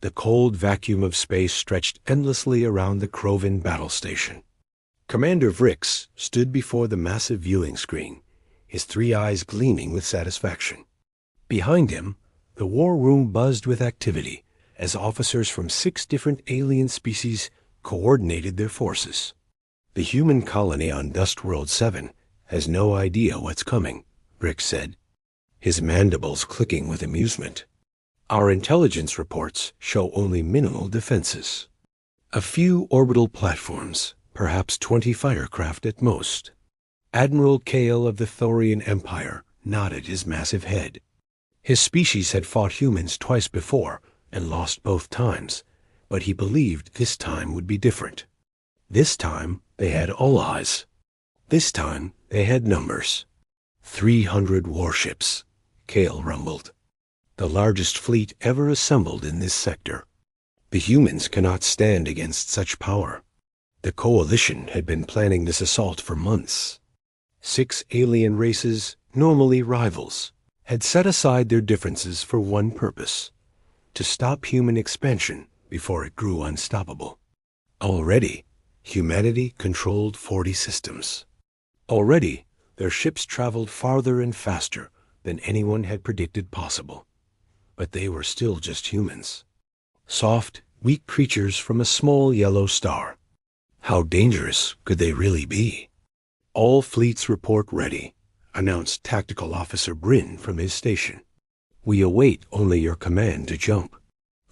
The cold vacuum of space stretched endlessly around the Krovan battle station. Commander Vrix stood before the massive viewing screen, his 3 eyes gleaming with satisfaction. Behind him, the war room buzzed with activity as officers from 6 different alien species coordinated their forces. The human colony on Dust World 7 has no idea what's coming, Vrix said, his mandibles clicking with amusement. Our intelligence reports show only minimal defenses. A few orbital platforms, perhaps 20 firecraft at most. Admiral Kale of the Thorian Empire nodded his massive head. His species had fought humans twice before and lost both times, but he believed this time would be different. This time they had allies. This time they had numbers. 300 warships, Kale rumbled. The largest fleet ever assembled in this sector. The humans cannot stand against such power. The Coalition had been planning this assault for months. 6 alien races, normally rivals, had set aside their differences for one purpose: to stop human expansion before it grew unstoppable. Already, humanity controlled 40 systems. Already, their ships traveled farther and faster than anyone had predicted possible. But they were still just humans. Soft, weak creatures from a small yellow star. How dangerous could they really be? All fleets report ready, announced Tactical Officer Bryn from his station. We await only your command to jump.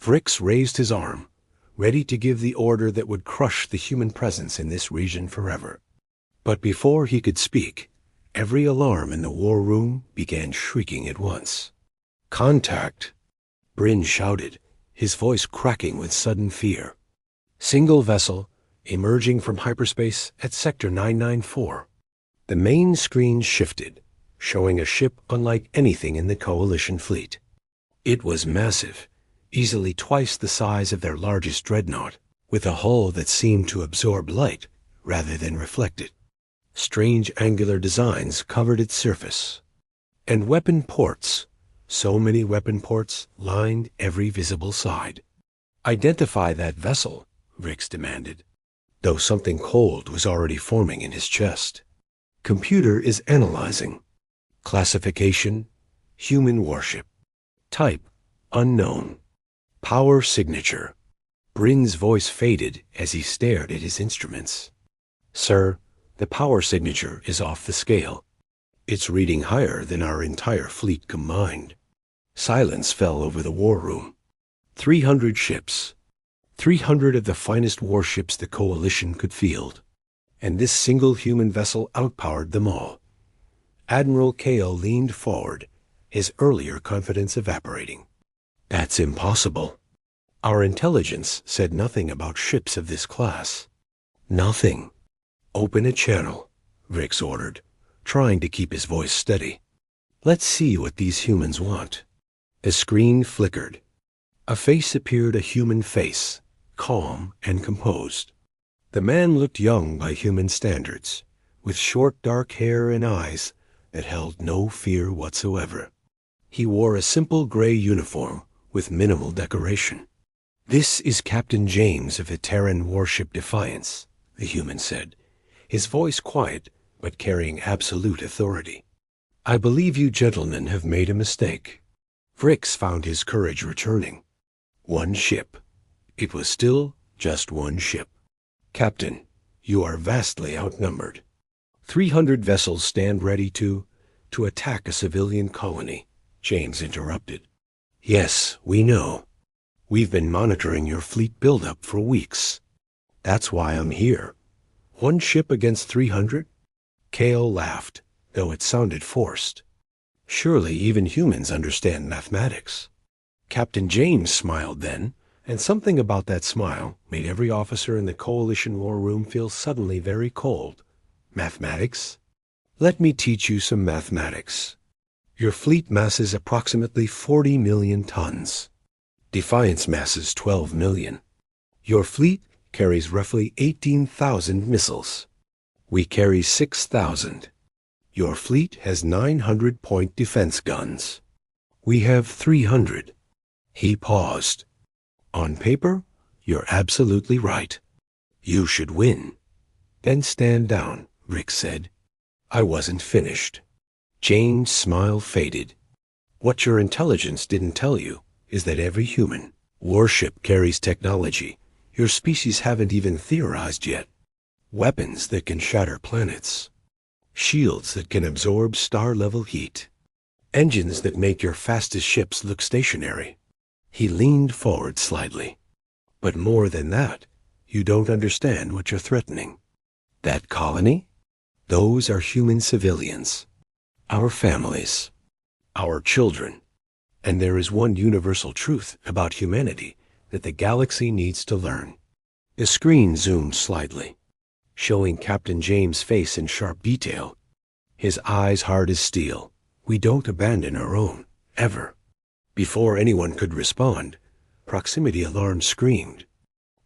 Vrix raised his arm, ready to give the order that would crush the human presence in this region forever. But before he could speak, every alarm in the war room began shrieking at once. Contact! Bryn shouted, his voice cracking with sudden fear. Single vessel, emerging from hyperspace at Sector 994. The main screen shifted, showing a ship unlike anything in the Coalition fleet. It was massive, easily twice the size of their largest dreadnought, with a hull that seemed to absorb light rather than reflect it. Strange angular designs covered its surface. And weapon ports, so many weapon ports, lined every visible side. Identify that vessel, Vrix demanded, though something cold was already forming in his chest. Computer is analyzing. Classification: human warship. Type: unknown. Power signature. Bryn's voice faded as he stared at his instruments. Sir, the power signature is off the scale. It's reading higher than our entire fleet combined. Silence fell over the war room. 300 ships. 300 of the finest warships the Coalition could field. And this single human vessel outpowered them all. Admiral Kale leaned forward, his earlier confidence evaporating. That's impossible. Our intelligence said nothing about ships of this class. Nothing. Open a channel, Vrix ordered, trying to keep his voice steady. Let's see what these humans want. The screen flickered. A face appeared, a human face, calm and composed. The man looked young by human standards, with short dark hair and eyes that held no fear whatsoever. He wore a simple gray uniform with minimal decoration. This is Captain James of the Terran warship Defiance, the human said, his voice quiet but carrying absolute authority. I believe you gentlemen have made a mistake. Vrix found his courage returning. One ship. It was still just one ship. Captain, you are vastly outnumbered. 300 vessels stand ready to attack a civilian colony, James interrupted. Yes, we know. We've been monitoring your fleet buildup for weeks. That's why I'm here. One ship against 300? Kale laughed, though it sounded forced. Surely even humans understand mathematics. Captain James smiled then, and something about that smile made every officer in the Coalition war room feel suddenly very cold. Mathematics? Let me teach you some mathematics. Your fleet masses approximately 40 million tons. Defiance masses 12 million. Your fleet carries roughly 18,000 missiles. We carry 6,000. Your fleet has 900-point defense guns. We have 300. He paused. On paper, you're absolutely right. You should win. Then stand down, Rick said. I wasn't finished. Jane's smile faded. What your intelligence didn't tell you is that every human warship carries technology your species haven't even theorized yet. Weapons that can shatter planets. Shields that can absorb star-level heat. Engines that make your fastest ships look stationary. He leaned forward slightly. But more than that, you don't understand what you're threatening. That colony? Those are human civilians. Our families. Our children. And there is one universal truth about humanity that the galaxy needs to learn. The screen zoomed slightly, showing Captain James' face in sharp detail, his eyes hard as steel. We don't abandon our own, ever. Before anyone could respond, proximity alarms screamed.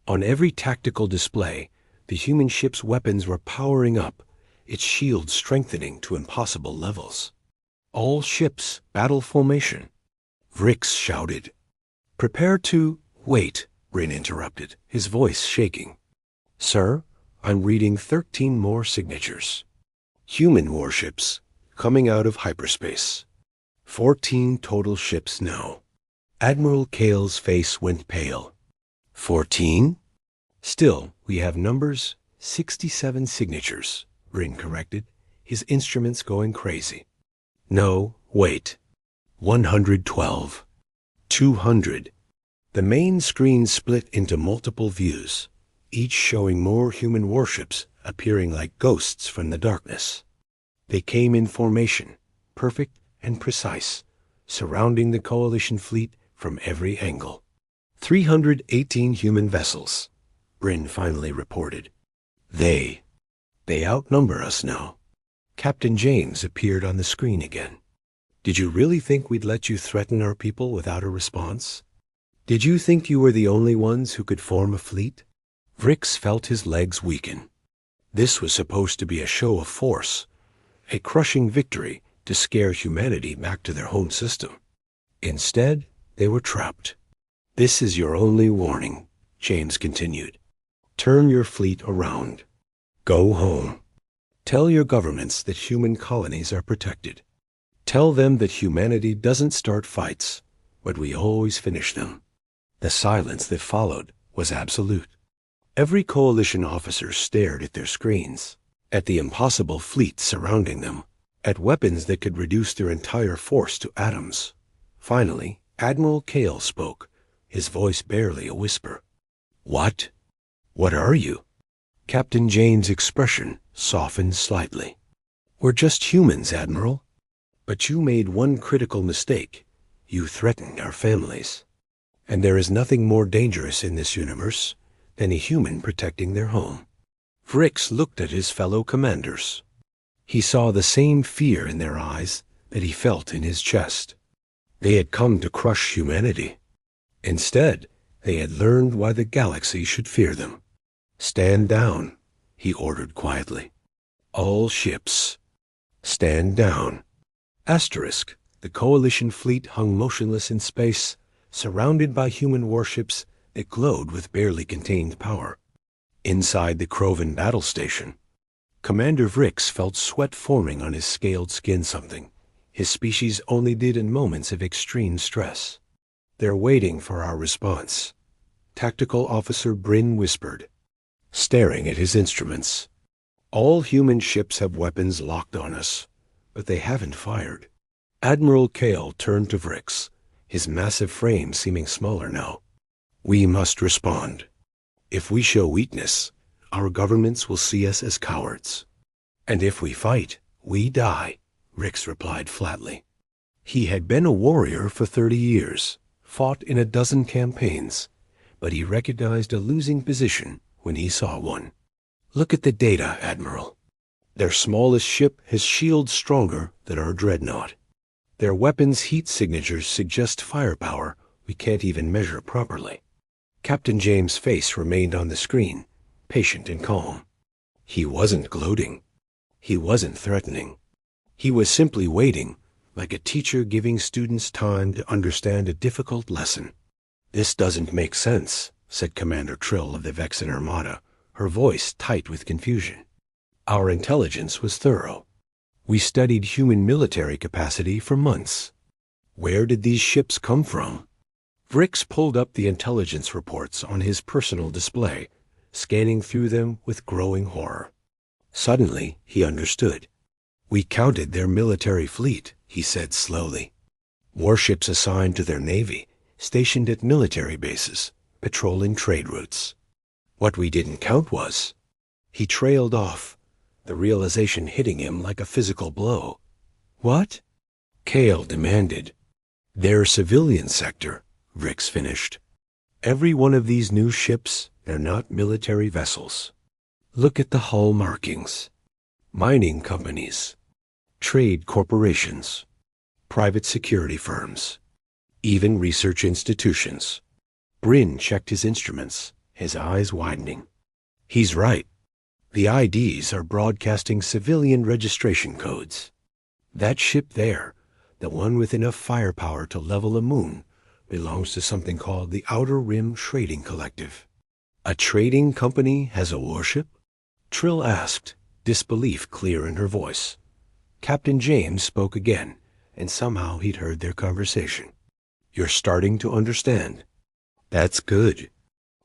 On every tactical display, the human ship's weapons were powering up, its shields strengthening to impossible levels. All ships, battle formation. Vrix shouted. Prepare to... Wait, Bryn interrupted, his voice shaking. Sir, I'm reading 13 more signatures. Human warships, coming out of hyperspace. 14 total ships now. Admiral Kale's face went pale. 14? Still, we have numbers, 67 signatures, Bryn corrected, his instruments going crazy. No, wait. 112. 200. The main screen split into multiple views, each showing more human warships appearing like ghosts from the darkness. They came in formation, perfect and precise, surrounding the coalition fleet from every angle. 318 human vessels, Bryn finally reported. They outnumber us now. Captain James appeared on the screen again. Did you really think we'd let you threaten our people without a response? Did you think you were the only ones who could form a fleet? Vrix felt his legs weaken. This was supposed to be a show of force, a crushing victory to scare humanity back to their home system. Instead, they were trapped. This is your only warning, James continued. Turn your fleet around. Go home. Tell your governments that human colonies are protected. Tell them that humanity doesn't start fights, but we always finish them. The silence that followed was absolute. Every coalition officer stared at their screens, at the impossible fleet surrounding them, at weapons that could reduce their entire force to atoms. Finally, Admiral Kale spoke, his voice barely a whisper. What? What are you? Captain Jane's expression softened slightly. We're just humans, Admiral. But you made one critical mistake. You threatened our families. And there is nothing more dangerous in this universe than a human protecting their home. Vrix looked at his fellow commanders. He saw the same fear in their eyes that he felt in his chest. They had come to crush humanity. Instead, they had learned why the galaxy should fear them. Stand down, he ordered quietly. All ships, stand down. Asterisk, the coalition fleet hung motionless in space, surrounded by human warships that glowed with barely contained power. Inside the Krovan battle station, Commander Vrix felt sweat forming on his scaled skin, something his species only did in moments of extreme stress. They're waiting for our response, Tactical Officer Bryn whispered, staring at his instruments. All human ships have weapons locked on us, but they haven't fired. Admiral Kale turned to Vrix, his massive frame seeming smaller now. We must respond. If we show weakness, our governments will see us as cowards. And if we fight, we die, Vrix replied flatly. He had been a warrior for 30 years, fought in a dozen campaigns, but he recognized a losing position when he saw one. Look at the data, Admiral. Their smallest ship has shields stronger than our dreadnought. Their weapons' heat signatures suggest firepower we can't even measure properly. Captain James' face remained on the screen, patient and calm. He wasn't gloating. He wasn't threatening. He was simply waiting, like a teacher giving students time to understand a difficult lesson. "This doesn't make sense," said Commander Trill of the Vexen Armada, her voice tight with confusion. "Our intelligence was thorough. We studied human military capacity for months. Where did these ships come from?" Vrix pulled up the intelligence reports on his personal display, scanning through them with growing horror. Suddenly, he understood. "We counted their military fleet," he said slowly. "Warships assigned to their navy, stationed at military bases, patrolling trade routes. What we didn't count was—" He trailed off, the realization hitting him like a physical blow. "What?" Kale demanded. "Their civilian sector," Vrix finished. "Every one of these new ships, they're not military vessels. Look at the hull markings. Mining companies, trade corporations, private security firms, even research institutions." Bryn checked his instruments, his eyes widening. "He's right. The IDs are broadcasting civilian registration codes. That ship there, the one with enough firepower to level a moon, belongs to something called the Outer Rim Trading Collective." "A trading company has a warship?" Trill asked, disbelief clear in her voice. Captain James spoke again, and somehow he'd heard their conversation. "You're starting to understand. That's good.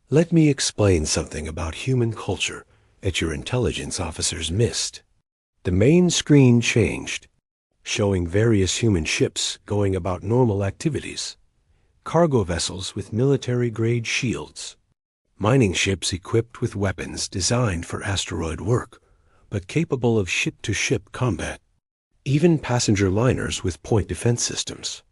Let me explain something about human culture that your intelligence officers missed." The main screen changed, showing various human ships going about normal activities. Cargo vessels with military-grade shields. Mining ships equipped with weapons designed for asteroid work, but capable of ship-to-ship combat. Even passenger liners with point defense systems.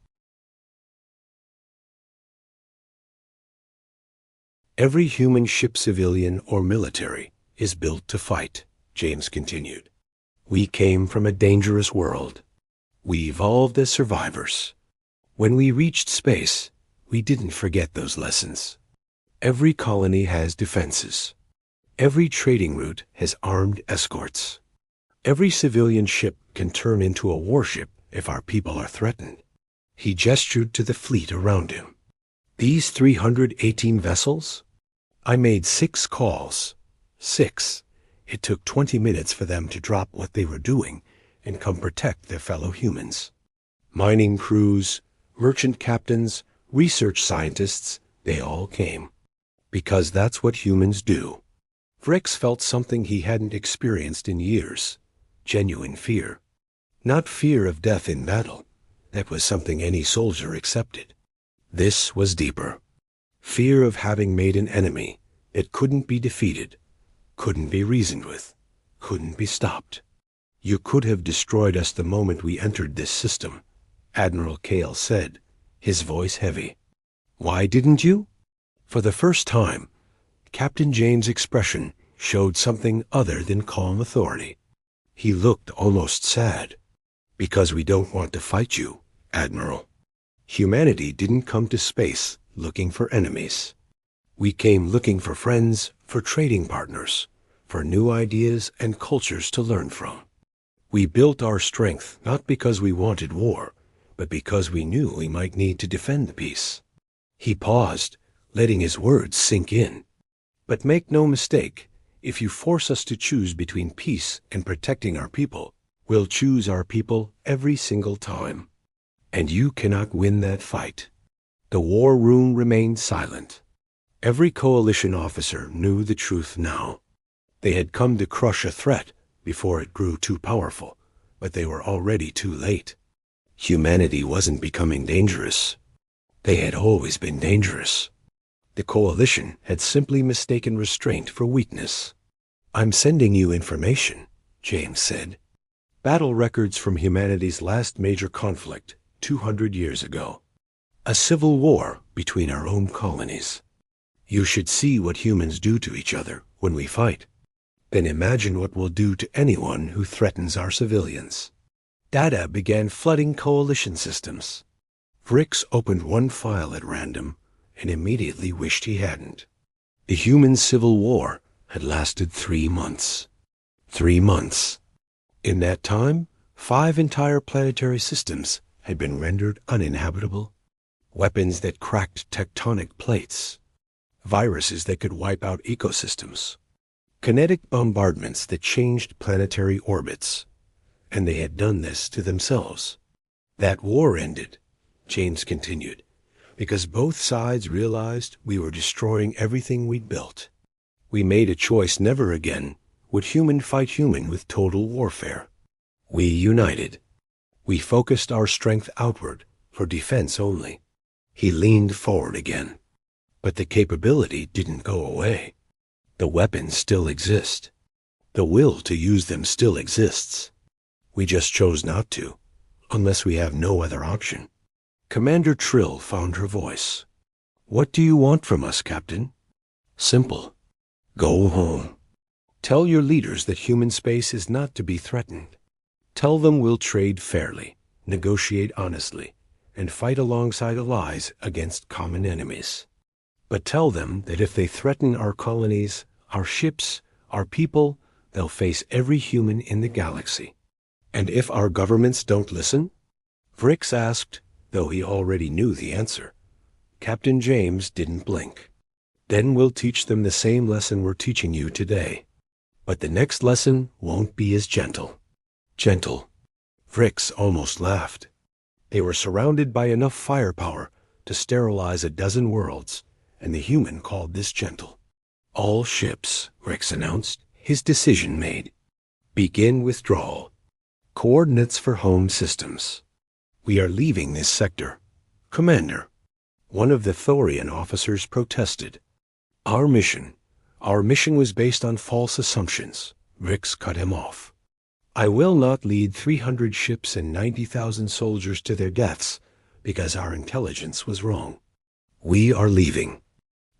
"Every human ship, civilian or military, is built to fight," James continued. "We came from a dangerous world. We evolved as survivors. When we reached space, we didn't forget those lessons. Every colony has defenses. Every trading route has armed escorts. Every civilian ship can turn into a warship if our people are threatened." He gestured to the fleet around him. "These 318 vessels? I made 6 calls. 6. It took 20 minutes for them to drop what they were doing and come protect their fellow humans. Mining crews, merchant captains, research scientists, they all came. Because that's what humans do." Vrix felt something he hadn't experienced in years. Genuine fear. Not fear of death in battle. That was something any soldier accepted. This was deeper. Fear of having made an enemy that couldn't be defeated, couldn't be reasoned with, couldn't be stopped. "You could have destroyed us the moment we entered this system," Admiral Kale said, his voice heavy. "Why didn't you?" For the first time, Captain James' expression showed something other than calm authority. He looked almost sad. "Because we don't want to fight you, Admiral. Humanity didn't come to space looking for enemies. We came looking for friends, for trading partners, for new ideas and cultures to learn from. We built our strength not because we wanted war, but because we knew we might need to defend the peace." He paused, letting his words sink in. "But make no mistake, if you force us to choose between peace and protecting our people, we'll choose our people every single time. And you cannot win that fight." The war room remained silent. Every coalition officer knew the truth now. They had come to crush a threat before it grew too powerful, but they were already too late. Humanity wasn't becoming dangerous. They had always been dangerous. The coalition had simply mistaken restraint for weakness. "I'm sending you information," James said. "Battle records from humanity's last major conflict, 200 years ago. A civil war between our own colonies. You should see what humans do to each other when we fight. Then imagine what we'll do to anyone who threatens our civilians." Data began flooding coalition systems. Vrix opened one file at random and immediately wished he hadn't. The human civil war had lasted 3 months. 3 months. In that time, 5 entire planetary systems had been rendered uninhabitable. weapons that cracked tectonic plates, viruses that could wipe out ecosystems, kinetic bombardments that changed planetary orbits. And they had done this to themselves. That war ended, James continued, because both sides realized we were destroying everything we'd built. We made a choice never again would human fight human with total warfare. We united. We focused our strength outward for defense only. He leaned forward again. But the capability didn't go away. The weapons still exist. The will to use them still exists. We just chose not to, unless we have no other option. Commander Trill found her voice. What do you want from us, Captain? Simple. Go home. Tell your leaders that human space is not to be threatened. Tell them we'll trade fairly, negotiate honestly, and fight alongside allies against common enemies. But tell them that if they threaten our colonies, our ships, our people, they'll face every human in the galaxy. And if our governments don't listen? Vrix asked, though he already knew the answer. Captain James didn't blink. Then we'll teach them the same lesson we're teaching you today. But the next lesson won't be as gentle. Gentle. Vrix almost laughed. They were surrounded by enough firepower to sterilize a dozen worlds, and the human called this gentle. All ships, Vrix announced, his decision made. Begin withdrawal. Coordinates for home systems. We are leaving this sector. Commander. One of the Thorian officers protested. Our mission was based on false assumptions. Vrix cut him off. I will not lead 300 ships and 90,000 soldiers to their deaths because our intelligence was wrong. We are leaving.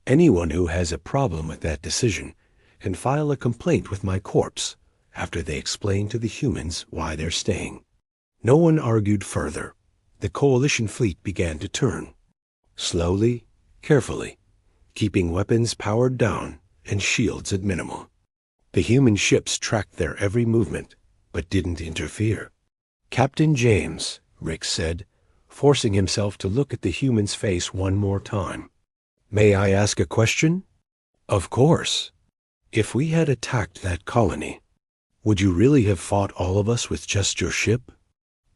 Anyone who has a problem with that decision can file a complaint with my corps after they explain to the humans why they're staying. No one argued further. The coalition fleet began to turn. Slowly, carefully, keeping weapons powered down and shields at minimum. The human ships tracked their every movement, but didn't interfere. Captain James, Rick said, forcing himself to look at the human's face one more time. May I ask a question? Of course. If we had attacked that colony, would you really have fought all of us with just your ship?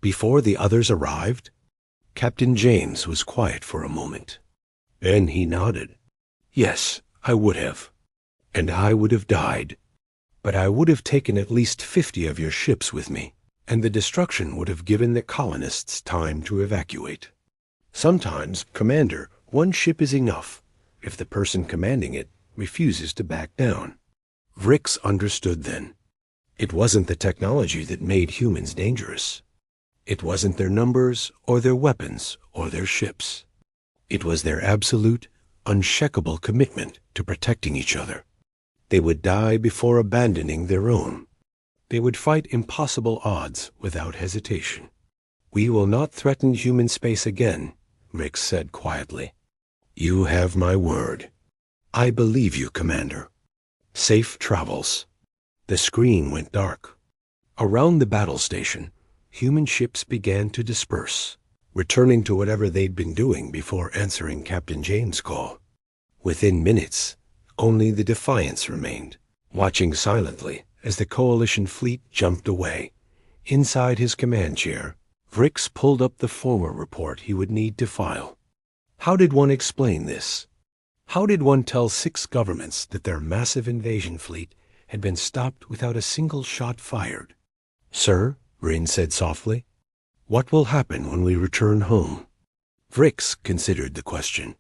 Before the others arrived? Captain James was quiet for a moment. Then he nodded. Yes, I would have. And I would have died. But I would have taken at least 50 of your ships with me, and the destruction would have given the colonists time to evacuate. Sometimes, Commander, one ship is enough if the person commanding it refuses to back down. Vrix understood then. It wasn't the technology that made humans dangerous. It wasn't their numbers or their weapons or their ships. It was their absolute, unshakable commitment to protecting each other. They would die before abandoning their own. They would fight impossible odds without hesitation. We will not threaten human space again, Vrix said quietly. You have my word. I believe you, Commander. Safe travels. The screen went dark. Around the battle station, human ships began to disperse, returning to whatever they'd been doing before answering Captain James' call. Within minutes, only the Defiance remained, watching silently as the Coalition fleet jumped away. Inside his command chair, Vrix pulled up the former report he would need to file. How did one explain this? How did one tell 6 governments that their massive invasion fleet had been stopped without a single shot fired? Sir, Rin said softly, what will happen when we return home? Vrix considered the question.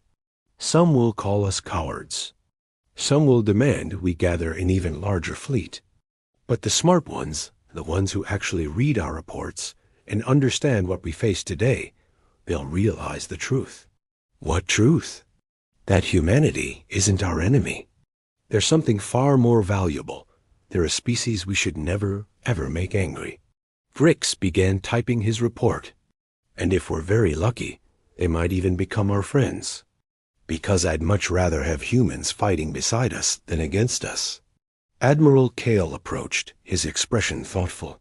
Some will call us cowards. Some will demand we gather an even larger fleet. But the smart ones, the ones who actually read our reports and understand what we face today, they'll realize the truth. What truth? That humanity isn't our enemy. They're something far more valuable. They're a species we should never, ever make angry. Vrix began typing his report. And if we're very lucky, they might even become our friends. Because I'd much rather have humans fighting beside us than against us. Admiral Kale approached, his expression thoughtful.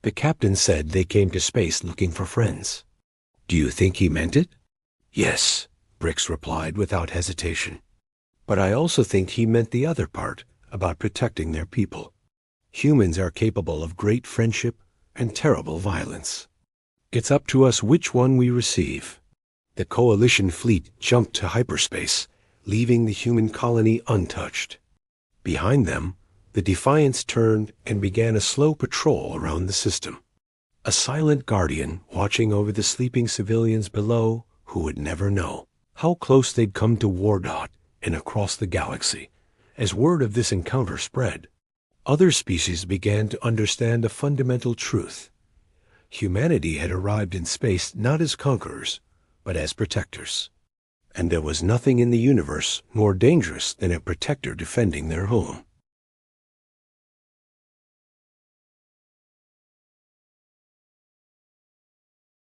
The captain said they came to space looking for friends. Do you think he meant it? Yes, Brix replied without hesitation. But I also think he meant the other part about protecting their people. Humans are capable of great friendship and terrible violence. It's up to us which one we receive. The Coalition fleet jumped to hyperspace, leaving the human colony untouched. Behind them, the Defiance turned and began a slow patrol around the system. A silent guardian watching over the sleeping civilians below who would never know how close they'd come to Wardot and across the galaxy. As word of this encounter spread, other species began to understand a fundamental truth. Humanity had arrived in space not as conquerors, but as protectors. And there was nothing in the universe more dangerous than a protector defending their home.